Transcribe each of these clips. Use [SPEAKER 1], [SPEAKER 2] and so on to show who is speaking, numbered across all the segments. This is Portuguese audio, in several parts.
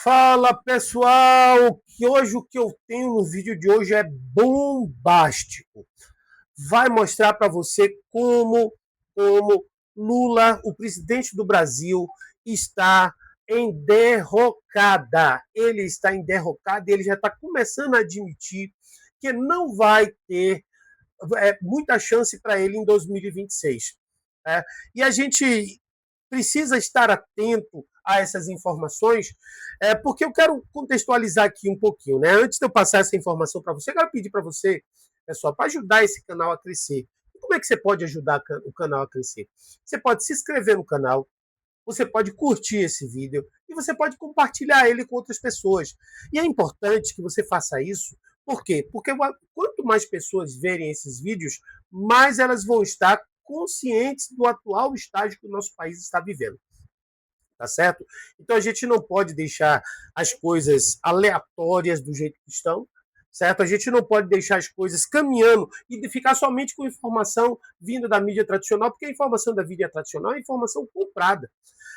[SPEAKER 1] Fala pessoal, que hoje o que eu tenho no vídeo de hoje é bombástico. Vai mostrar para você como Lula, o presidente do Brasil, está em derrocada. Ele está em derrocada e ele já está começando a admitir que não vai ter muita chance para ele em 2026. E a gente precisa estar atento a essas informações, porque eu quero contextualizar aqui um pouquinho, né? Antes de eu passar essa informação para você, eu quero pedir para você, pessoal, para ajudar esse canal a crescer. E como é que você pode ajudar o canal a crescer? Você pode se inscrever no canal, você pode curtir esse vídeo e você pode compartilhar ele com outras pessoas. E é importante que você faça isso. Por quê? Porque quanto mais pessoas verem esses vídeos, mais elas vão estar conscientes do atual estágio que o nosso país está vivendo. Tá certo? Então a gente não pode deixar as coisas aleatórias do jeito que estão, certo? A gente não pode deixar as coisas caminhando e ficar somente com informação vinda da mídia tradicional, porque a informação da mídia tradicional é informação comprada.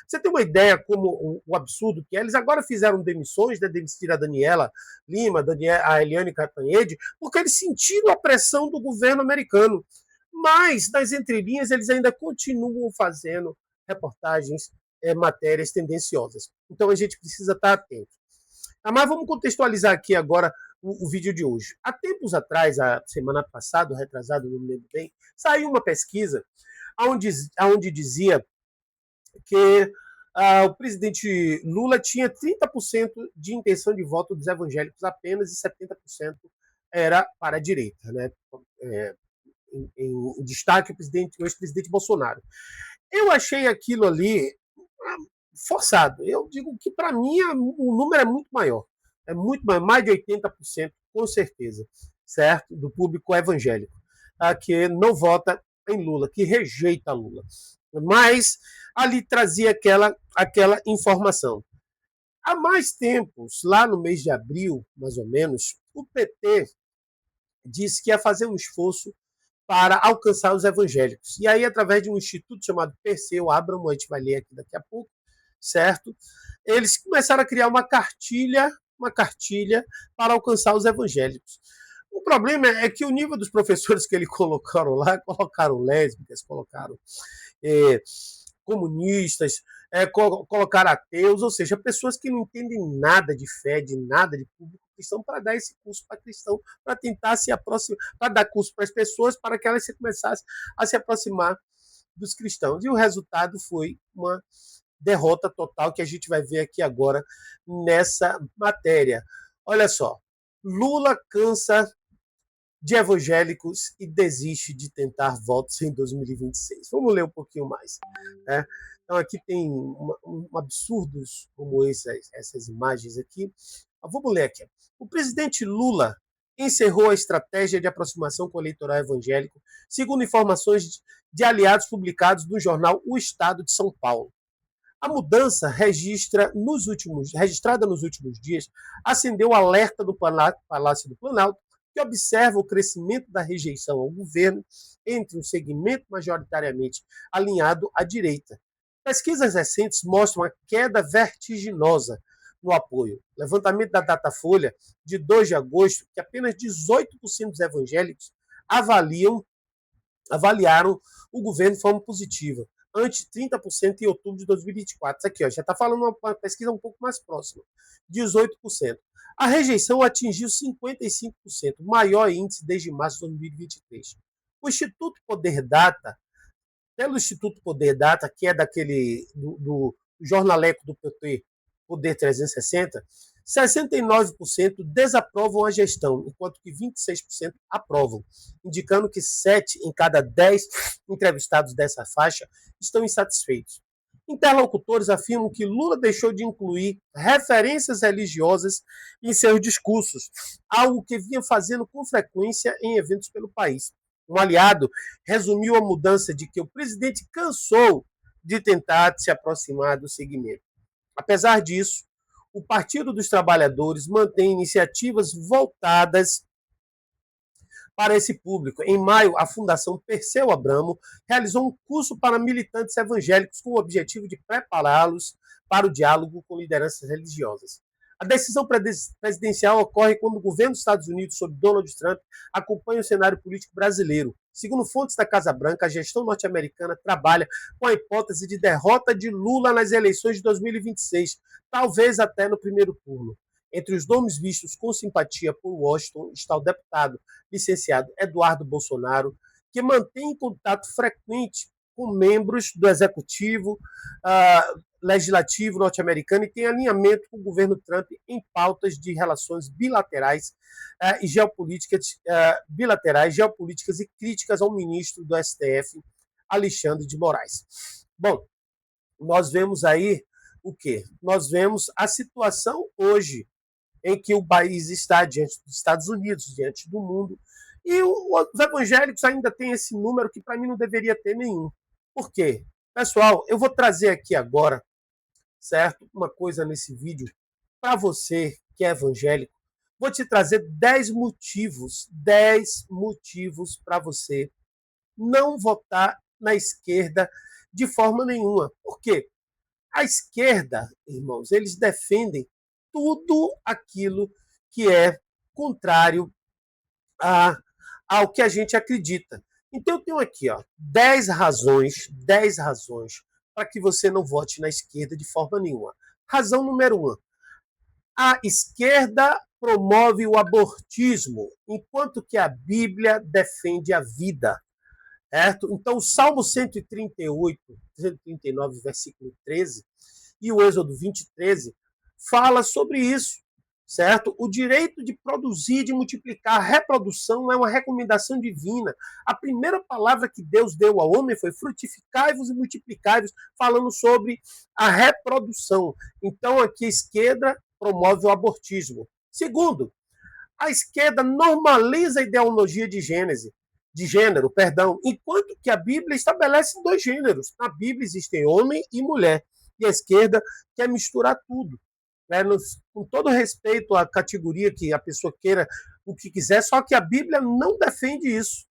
[SPEAKER 1] Você tem uma ideia como o absurdo que é? Eles agora fizeram demissões, né? Demitiram a Daniela Lima, a Eliane Cantanhede, porque eles sentiram a pressão do governo americano. Mas, nas entrelinhas, eles ainda continuam fazendo reportagens, matérias tendenciosas. Então, a gente precisa estar atento. Mas vamos contextualizar aqui agora o vídeo de hoje. Há tempos atrás, a semana passada, retrasado, não me lembro bem, saiu uma pesquisa onde dizia que o presidente Lula tinha 30% de intenção de voto dos evangélicos apenas e 70% era para a direita, né? Em destaque o ex-presidente Bolsonaro. Eu achei aquilo ali forçado. Eu digo que, para mim, o número é muito maior. É muito maior, mais de 80%, com certeza, certo? Do público evangélico, que não vota em Lula, que rejeita Lula. Mas ali trazia aquela informação. Há mais tempos, lá no mês de abril, mais ou menos, o PT disse que ia fazer um esforço para alcançar os evangélicos. E aí, através de um instituto chamado Perseu Abramo, a gente vai ler aqui daqui a pouco, certo? Eles começaram a criar uma cartilha para alcançar os evangélicos. O problema é que o nível dos professores que eles colocaram lá, colocaram lésbicas, colocaram comunistas, colocaram ateus, ou seja, pessoas que não entendem nada de fé, de nada de público cristão, para dar esse curso para cristão, para tentar se aproximar, para dar curso para as pessoas, para que elas começassem a se aproximar dos cristãos. E o resultado foi uma derrota total que a gente vai ver aqui agora nessa matéria. Olha só, Lula cansa de evangélicos e desiste de tentar votos em 2026. Vamos ler um pouquinho mais. Né? Então aqui tem absurdos como essas imagens aqui. Vamos ler aqui. O presidente Lula encerrou a estratégia de aproximação com o eleitorado evangélico, segundo informações de aliados publicados no jornal O Estado de São Paulo. A mudança registrada nos últimos dias acendeu o alerta do Palácio do Planalto, que observa o crescimento da rejeição ao governo entre um segmento majoritariamente alinhado à direita. Pesquisas recentes mostram a queda vertiginosa no apoio. Levantamento da Datafolha, de 2 de agosto, que apenas 18% dos evangélicos avaliaram o governo de forma positiva, ante 30% em outubro de 2024. Isso aqui, ó, já está falando uma pesquisa um pouco mais próxima, 18%. A rejeição atingiu 55%, maior índice desde março de 2023. O Instituto Poder Data, pelo Instituto Poder Data, que é do jornaleco do PT, Poder 360, 69% desaprovam a gestão, enquanto que 26% aprovam, indicando que 7 em cada 10 entrevistados dessa faixa estão insatisfeitos. Interlocutores afirmam que Lula deixou de incluir referências religiosas em seus discursos, algo que vinha fazendo com frequência em eventos pelo país. Um aliado resumiu a mudança de que o presidente cansou de tentar se aproximar do segmento. Apesar disso, o Partido dos Trabalhadores mantém iniciativas voltadas para esse público. Em maio, a Fundação Perseu Abramo realizou um curso para militantes evangélicos com o objetivo de prepará-los para o diálogo com lideranças religiosas. A decisão presidencial ocorre quando o governo dos Estados Unidos, sob Donald Trump, acompanha o cenário político brasileiro. Segundo fontes da Casa Branca, a gestão norte-americana trabalha com a hipótese de derrota de Lula nas eleições de 2026, talvez até no primeiro turno. Entre os nomes vistos com simpatia por Washington está o deputado licenciado Eduardo Bolsonaro, que mantém contato frequente com membros do executivo, legislativo norte-americano e tem alinhamento com o governo Trump em pautas de relações bilaterais e geopolíticas e críticas ao ministro do STF, Alexandre de Moraes. Bom, nós vemos aí o quê? Nós vemos a situação hoje em que o país está diante dos Estados Unidos, diante do mundo, e os evangélicos ainda têm esse número que para mim não deveria ter nenhum. Por quê? Pessoal, eu vou trazer aqui agora, certo? Uma coisa nesse vídeo para você que é evangélico. Vou te trazer 10 motivos para você não votar na esquerda de forma nenhuma. Por quê? A esquerda, irmãos, eles defendem tudo aquilo que é contrário ao que a gente acredita. Então eu tenho aqui, 10 razões para que você não vote na esquerda de forma nenhuma. Razão número 1. A esquerda promove o abortismo, enquanto que a Bíblia defende a vida. Certo? Então, o Salmo 138, 139, versículo 13, e o Êxodo 20, 13, fala sobre isso, certo? O direito de produzir, de multiplicar, a reprodução é uma recomendação divina. A primeira palavra que Deus deu ao homem foi frutificai-vos e multiplicai-vos, falando sobre a reprodução. Então, aqui a esquerda promove o abortismo. Segundo, a esquerda normaliza a ideologia de gênero, enquanto que a Bíblia estabelece 2 gêneros. Na Bíblia existem homem e mulher, e a esquerda quer misturar tudo. Né? Com todo respeito à categoria que a pessoa queira o que quiser, só que a Bíblia não defende isso.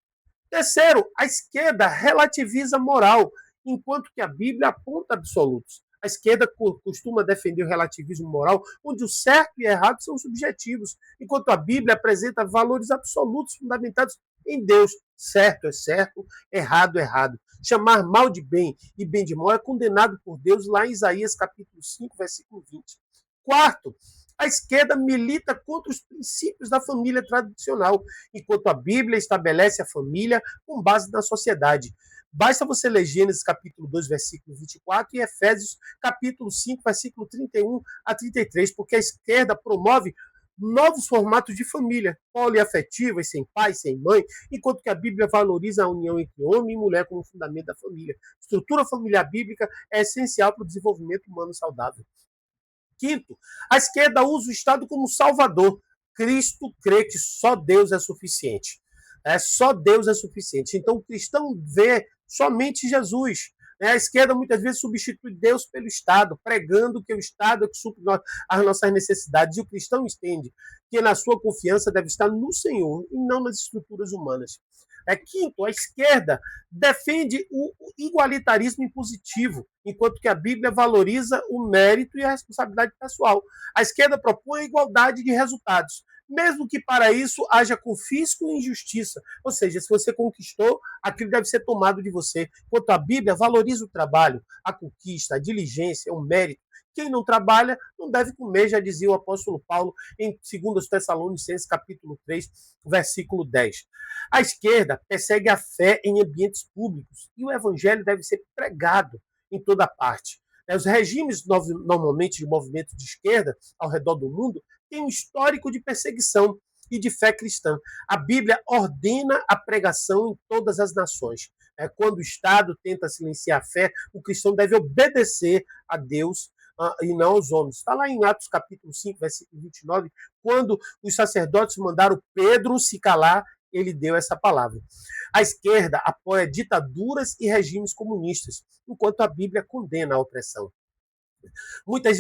[SPEAKER 1] Terceiro, a esquerda relativiza a moral, enquanto que a Bíblia aponta absolutos. A esquerda costuma defender o relativismo moral, onde o certo e o errado são subjetivos, enquanto a Bíblia apresenta valores absolutos fundamentados em Deus. Certo é certo, errado é errado. Chamar mal de bem e bem de mal é condenado por Deus lá em Isaías capítulo 5, versículo 20. Quarto, a esquerda milita contra os princípios da família tradicional, enquanto a Bíblia estabelece a família com base na sociedade. Basta você ler Gênesis capítulo 2, versículo 24 e Efésios capítulo 5, versículo 31 a 33, porque a esquerda promove novos formatos de família, poliafetivas, sem pai, sem mãe, enquanto que a Bíblia valoriza a união entre homem e mulher como fundamento da família. A estrutura familiar bíblica é essencial para o desenvolvimento humano saudável. Quinto, a esquerda usa o Estado como salvador. Cristo crê que só Deus é suficiente. Só Deus é suficiente. Então o cristão vê somente Jesus. A esquerda muitas vezes substitui Deus pelo Estado, pregando que o Estado é que supre as nossas necessidades. E o cristão entende que na sua confiança deve estar no Senhor e não nas estruturas humanas. Quinto, a esquerda defende o igualitarismo impositivo, enquanto que a Bíblia valoriza o mérito e a responsabilidade pessoal. A esquerda propõe a igualdade de resultados, mesmo que para isso haja confisco e injustiça. Ou seja, se você conquistou, aquilo deve ser tomado de você. Enquanto a Bíblia valoriza o trabalho, a conquista, a diligência, o mérito. Quem não trabalha não deve comer, já dizia o apóstolo Paulo em 2 Tessalonicenses, capítulo 3, versículo 10. A esquerda persegue a fé em ambientes públicos e o evangelho deve ser pregado em toda parte. Os regimes, normalmente, de movimentos de esquerda ao redor do mundo têm um histórico de perseguição e de fé cristã. A Bíblia ordena a pregação em todas as nações. Quando o Estado tenta silenciar a fé, o cristão deve obedecer a Deus e não aos homens. Está lá em Atos capítulo 5, versículo 29, quando os sacerdotes mandaram Pedro se calar, ele deu essa palavra. A esquerda apoia ditaduras e regimes comunistas, enquanto a Bíblia condena a opressão. Muitas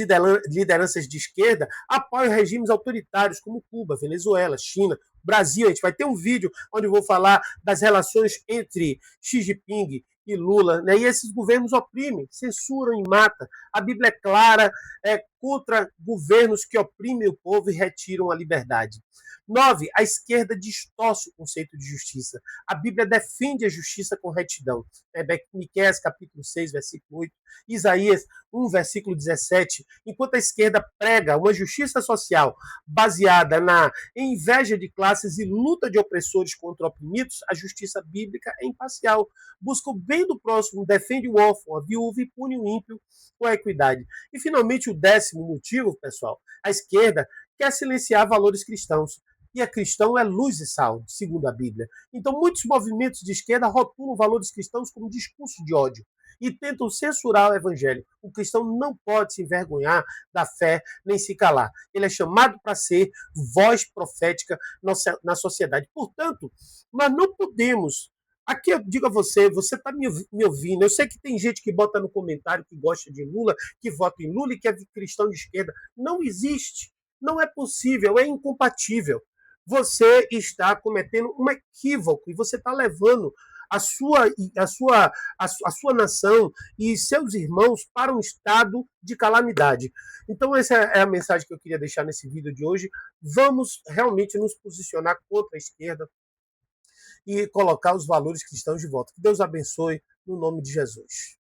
[SPEAKER 1] lideranças de esquerda apoiam regimes autoritários como Cuba, Venezuela, China, Brasil. A gente vai ter um vídeo onde eu vou falar das relações entre Xi Jinping e Lula, né? E esses governos oprimem, censuram e matam. A Bíblia é clara contra governos que oprimem o povo e retiram a liberdade. 9. A esquerda distorce o conceito de justiça. A Bíblia defende a justiça com retidão. Miqueias, capítulo 6, versículo 8. Isaías 1, versículo 17. Enquanto a esquerda prega uma justiça social baseada na inveja de classes e luta de opressores contra oprimidos, a justiça bíblica é imparcial. Busca o bem do próximo, defende o órfão, a viúva e pune o ímpio com a equidade. E, finalmente, o 10º motivo, pessoal, a esquerda quer silenciar valores cristãos. E a cristão é luz e sal, segundo a Bíblia. Então, muitos movimentos de esquerda rotulam valores cristãos como discurso de ódio e tentam censurar o evangelho. O cristão não pode se envergonhar da fé nem se calar. Ele é chamado para ser voz profética na sociedade. Portanto, nós não podemos. Aqui eu digo a você, você está me ouvindo. Eu sei que tem gente que bota no comentário que gosta de Lula, que vota em Lula e que é cristão de esquerda. Não existe. Não é possível, é incompatível. Você está cometendo um equívoco e você está levando a sua nação e seus irmãos para um estado de calamidade. Então, essa é a mensagem que eu queria deixar nesse vídeo de hoje. Vamos realmente nos posicionar contra a esquerda e colocar os valores cristãos de volta. Que Deus abençoe no nome de Jesus.